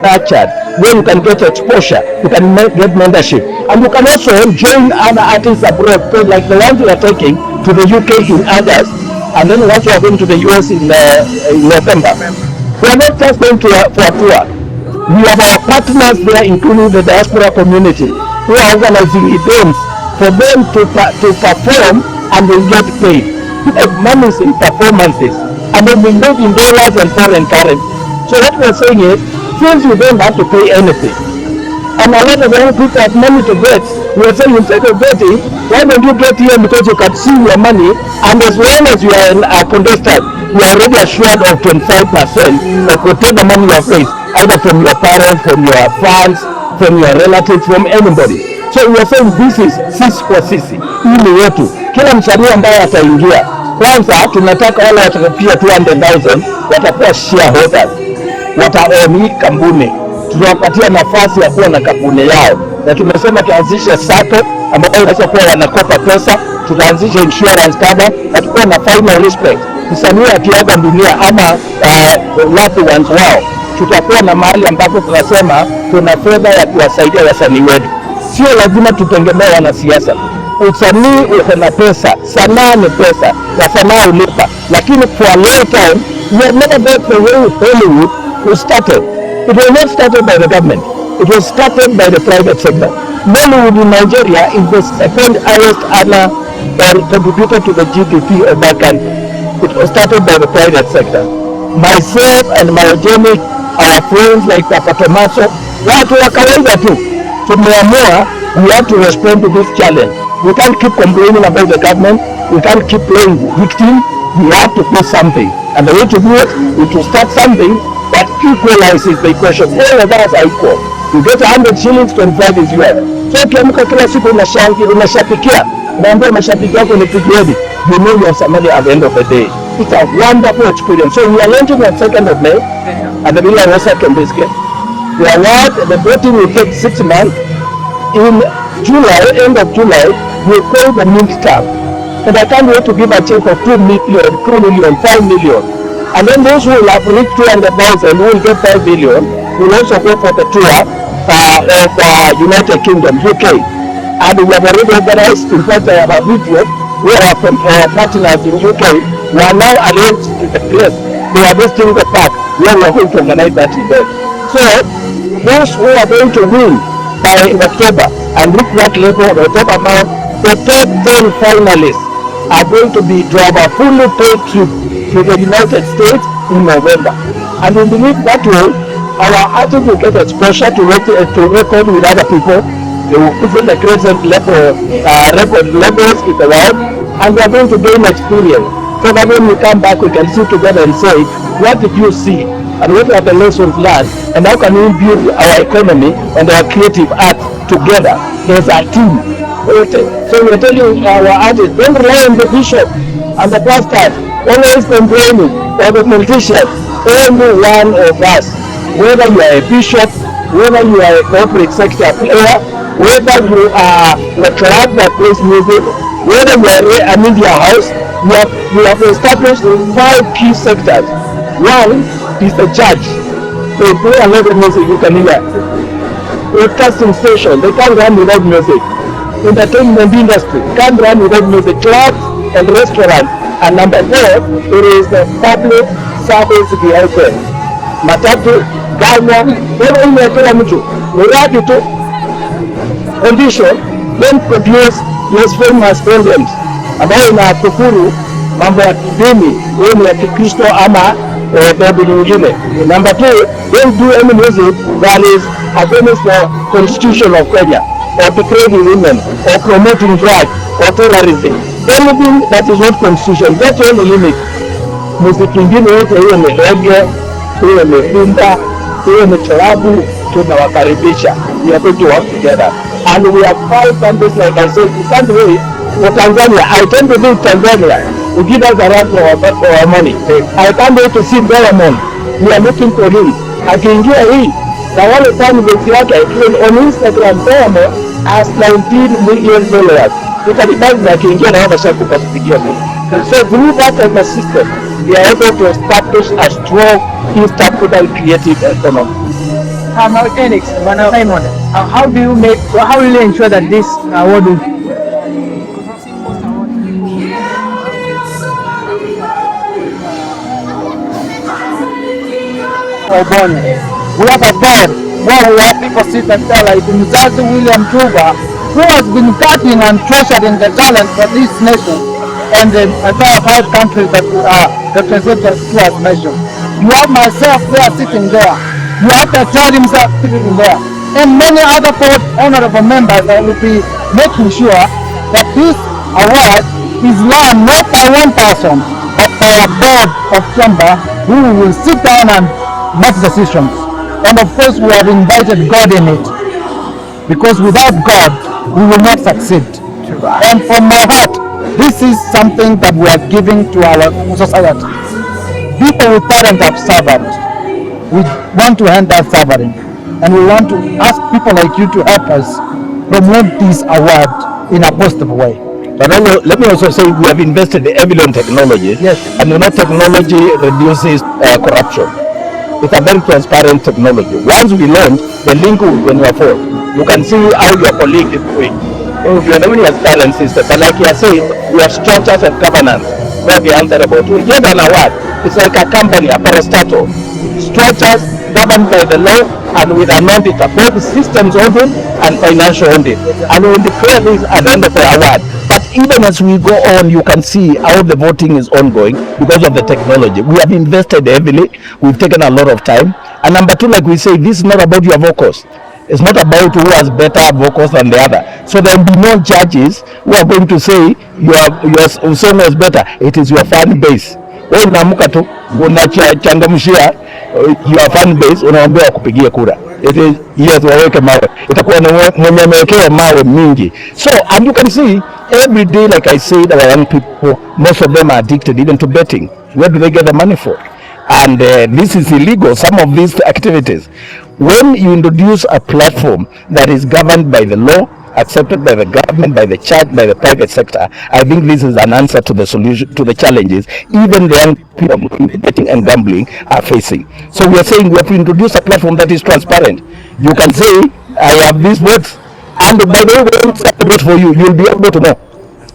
nurtured, where you can get exposure, you can get mentorship, and you can also join other artists abroad, like the ones we are taking to the UK in August, and then once we are going to the US in November. We are not just going to for a tour. We have our partners there, including the diaspora community, who are organizing events for them to perform, and they get paid. Money is in performances, and then we live in dollars and foreign currency. So what we are saying is, since you don't have to pay anything, and a lot of young people have money to bet, we are saying, instead of betting, why don't you get here, because you can see your money, and as long as you are a contestant, you are already assured of 25% of whatever money you have raised, either from your parents, from your fans, from your relatives, from anybody. So we are saying this is sisi kwa sisi, hii ni yetu. Kila msanii ambaye ataingia, kwanza tunataka wale watakapia 200,000 watakuwa shareholders, wataown hii kampuni. Tunawapatia nafasi ya kuwa na kampuni yao, na tumesema tuanzishe SACCO ambayo inaweza kuwa wanakopa pesa, tutaanzisha insurance cover, na tukuwa na final respect. Msanii akiaga dunia ama loved ones wao, tutakuwa na mahali ambapo tunasema tuna fedha ya kuwasaidia wasanii wetu. Sio lazima tutegemee wanasiasa. Usanii uko na pesa, sanaa ni pesa, na sanaa ulipa. Lakini for a long time, we have never got the way Hollywood was started. It was not started by the government. It was started by the private sector. Hollywood in Nigeria is the second highest earner or contributor to the GDP of that country. It was started by the private sector. Myself and my organic, our friends like Papa Tomaso, watu wa kawaida tu, tumeamua we have to respond to this challenge. We can't keep complaining about the government. We can't keep playing victim. We have to do something. And the way to do it is to start something that equalizes the equation. All of us are equal. You get 100 shillings, 25 is yours. So ukiamka kila siku unashabikia, unaambia mashabiki wako nipigieni, you know you have somebody at the end of the day. It's a wonderful experience. So we are launching on 2nd of May at the Villa Rosa Kembisket. The award, the voting will take 6 months. In July, end of July, we'll call the mint term. And I can't wait to give a check of 2 million, 3 million, 5 million. And then those who will have reached 200,000 will get 5 million. Will also go for the tour of United Kingdom, UK. And we have already organized, in fact, I have a video where our partners in UK we are now arranged in the place. They are visiting the park where we are going to organize that event. So, those who are going to win by October and reach that level of the top amount, the top 10 finalists are going to have a fully paid trip to the United States in November. And we believe that way our artists will get exposure to record with other people. They will put the crescent level record levels in the world, and we are going to gain experience. So that when we come back, we can sit together and say, what did you see? And what are the lessons learned? And how can we build our economy and our creative art together as a team? So we're telling our artists, don't rely on the bishop and the pastors, always complaining, or the politicians. Only one of us, whether you are a bishop, whether you are a corporate sector player, whether you are a club that plays music, whether you are a media house, we have established 5 key sectors. One is the church. They play a lot of music, you can hear. Broadcasting station, they can't run without music. Entertainment industry can't run without music. Clubs and restaurants. And number 4, it is the public service vehicle. Matatu, Ganya, wewe imekela mtu. Muradi tu condition then produce less famous programs ambayo inakufuru mambo ya kidini, wewe ni ya Kikristo ama dhehebu nyingine. Number 2, don't do any music that is against the constitution of Kenya, or degrading women, or promoting drugs, or terrorism. Anything that is not constitution, that's all the limit. Music ingine yote, hiyo ni reggae, hiyo ni rumba, hiyo ni klabu, tunawakaribisha. We are going to work together. And we have 5 countries, like I said, you can't wait for Tanzania. I tend to think Tanzania will give us a run for our money. I can't wait to see Diamond. We are looking for him. Akiingia hii, na wale fan base yake, on Instagram, Diamond has $19 million. Utanibaki na akiingia na wao washaku kupigia mimi. So through that ecosystem, we are able to establish a strong East African creative economy. Alex, Simon, how will you ensure that this award will we have a board where we have people sit and tell like Mzazi William Tuba, who has been cutting and treasuring the talent for this nation and the entire 5 countries that Dr. Mutua has mentioned. You have myself there sitting there. You have the child himself sitting there. And many other board honorable members that will be making sure that this award is won not by one person, but by a board of chamber who will sit down and make decisions. And of course we have invited God in it, because without God we will not succeed. And from my heart, this is something that we are giving to our society. People with talent have suffered. We want to end that suffering, and we want to ask people like you to help us promote this award in a positive way. But also, let me also say we have invested heavily in technology. Yes. And technology reduces corruption. It's a very transparent technology. Once we launch, the link when you afford, you can see how your colleague is doing. If you are doing a talent system, but like you are saying, we have structures and governance where we answer about. We get an award. It's like a company, a parastatal. Structures governed by the law and with an auditor, both systems audit and financial audit. And we will declare this at the end of the award. But even as we go on, you can see how the voting is ongoing because of the technology. We have invested heavily. We've taken a lot of time. And number 2, like we say, this is not about your vocals. It's not about who has better vocals than the other. So there will be no judges who are going to say your song was better. It is your fan base. Wewe unaamka tu unachangamshia your fan base, unaambia kupigia kura. It is yes, waweke mawe. Itakuwa mwenye amewekea mawe mingi. So and you can see every day, like I said, our young people, most of them are addicted even to betting. Where do they get the money for? And this is illegal, some of these activities. When you introduce a platform that is governed by the law, accepted by the government, by the church, by the private sector, I think this is an answer to the solution, to the challenges even the young people betting and gambling are facing. So we are saying we have to introduce a platform that is transparent. You can say, I have these votes, and by the way, when I vote for you, you'll be able to know.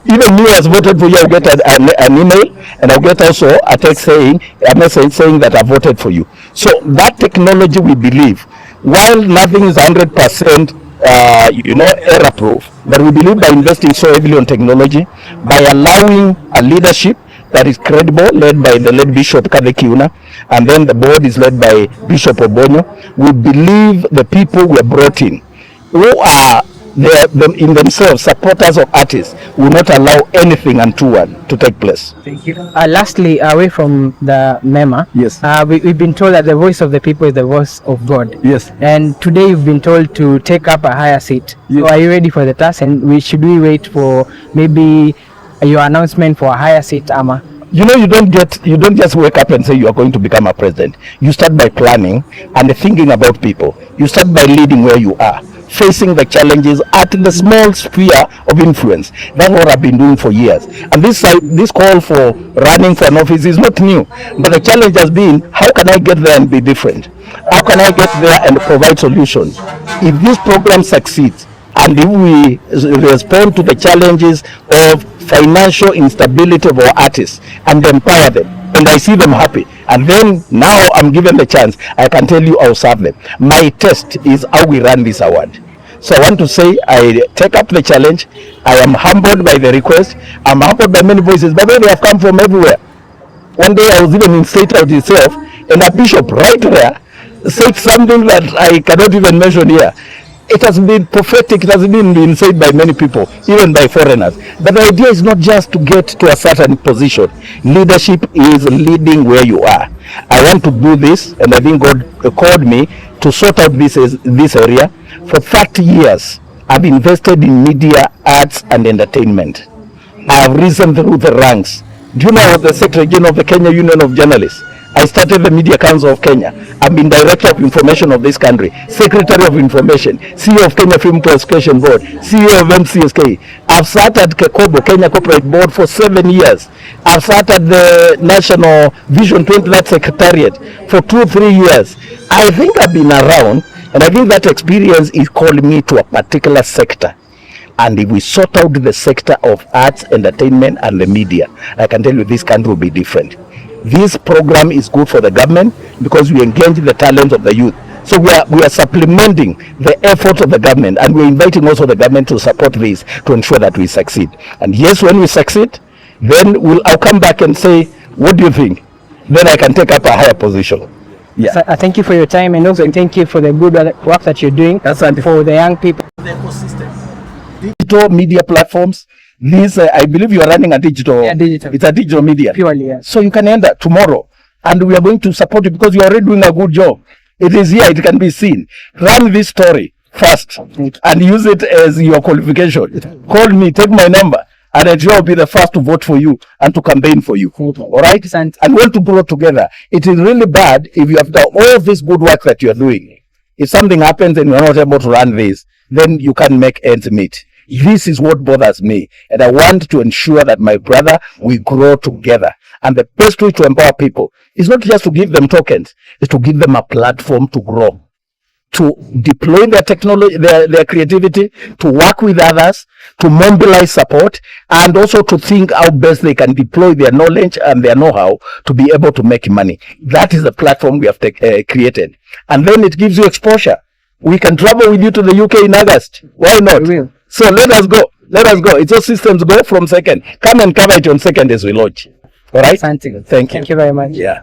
Even me as voted for you, I'll get an email, and I'll get also a text saying, a message saying that I voted for you. So that technology, we believe, while nothing is 100% error proof, but we believe by investing so heavily on technology, by allowing a leadership that is credible, led by the late Bishop Kadekiuna, and then the board is led by Bishop Obonyo, we believe the people were brought in, who are in themselves supporters of artists, will not allow anything untoward to take place. Thank you. Lastly, away from the MEMA, yes, we've been told that the voice of the people is the voice of God. Yes. And today you've been told to take up a higher seat. Yes. So are you ready for the task? And should we wait for maybe your announcement for a higher seat, Ama? You know, you don't just wake up and say you are going to become a president. You start by planning and thinking about people. You start by leading where you are, facing the challenges at the small sphere of influence. That's what I've been doing for years. And this call for running for an office is not new. But the challenge has been, how can I get there and be different? How can I get there and provide solutions? If this program succeeds, and if we respond to the challenges of financial instability of our artists and empower them, and I see them happy, and then now I'm given the chance, I can tell you I'll serve them. My test is how we run this award. So I want to say I take up the challenge. I am humbled by the request. I'm humbled by many voices, but they have come from everywhere. One day I was even in State House itself, and a bishop right there said something that I cannot even mention here. It has been prophetic, it has been said by many people, even by foreigners. But the idea is not just to get to a certain position. Leadership is leading where you are. I want to do this, and I think God called me to sort out this area. For 30 years, I've invested in media, arts, and entertainment. I have risen through the ranks. Do you know I was the Secretary General of the Kenya Union of Journalists? I started the Media Council of Kenya. I've been Director of Information of this country, Secretary of Information, CEO of Kenya Film Classification Board, CEO of MCSK. I've sat at Kekobo, Kenya Corporate Board, for 7 years. I've sat at the National Vision 20 Secretariat for 2-3 years. I think I've been around, And I think that experience is calling me to a particular sector. And if we sort out the sector of arts, entertainment, and the media, I can tell you this country will be different. This program is good for the government because we engage the talents of the youth. So we are supplementing the efforts of the government, and we're inviting also the government to support this to ensure that we succeed. And yes, when we succeed, then I'll come back and say, what do you think? Then I can take up a higher position. Yeah. So, thank you for your time, and also thank you for the good work that you're doing for the young people. The ecosystem. Digital media platforms. This, I believe you are running a digital. Yeah, digital. It's a digital media. Purely, yeah. So you can enter tomorrow, and we are going to support you because you are already doing a good job. It is here, it can be seen. Run this story first and use it as your qualification. Call me, take my number, and I'll be the first to vote for you and to campaign for you. All right? And we'll to grow together. It is really bad if you have done all this good work that you're doing. If something happens and you're not able to run this, then you can't make ends meet. This is what bothers me. And I want to ensure that my brother, we grow together. And the best way to empower people is not just to give them tokens, it's to give them a platform to grow, to deploy their technology, their creativity, to work with others, to mobilize support, and also to think how best they can deploy their knowledge and their know-how to be able to make money. That is the platform we have created. And then it gives you exposure. We can travel with you to the UK in August. Why not? We will. So let us go. Let us go. It's all systems go from second. Come and cover it on second as we launch. All right? Thank you. Thank you. Thank you very much. Yeah.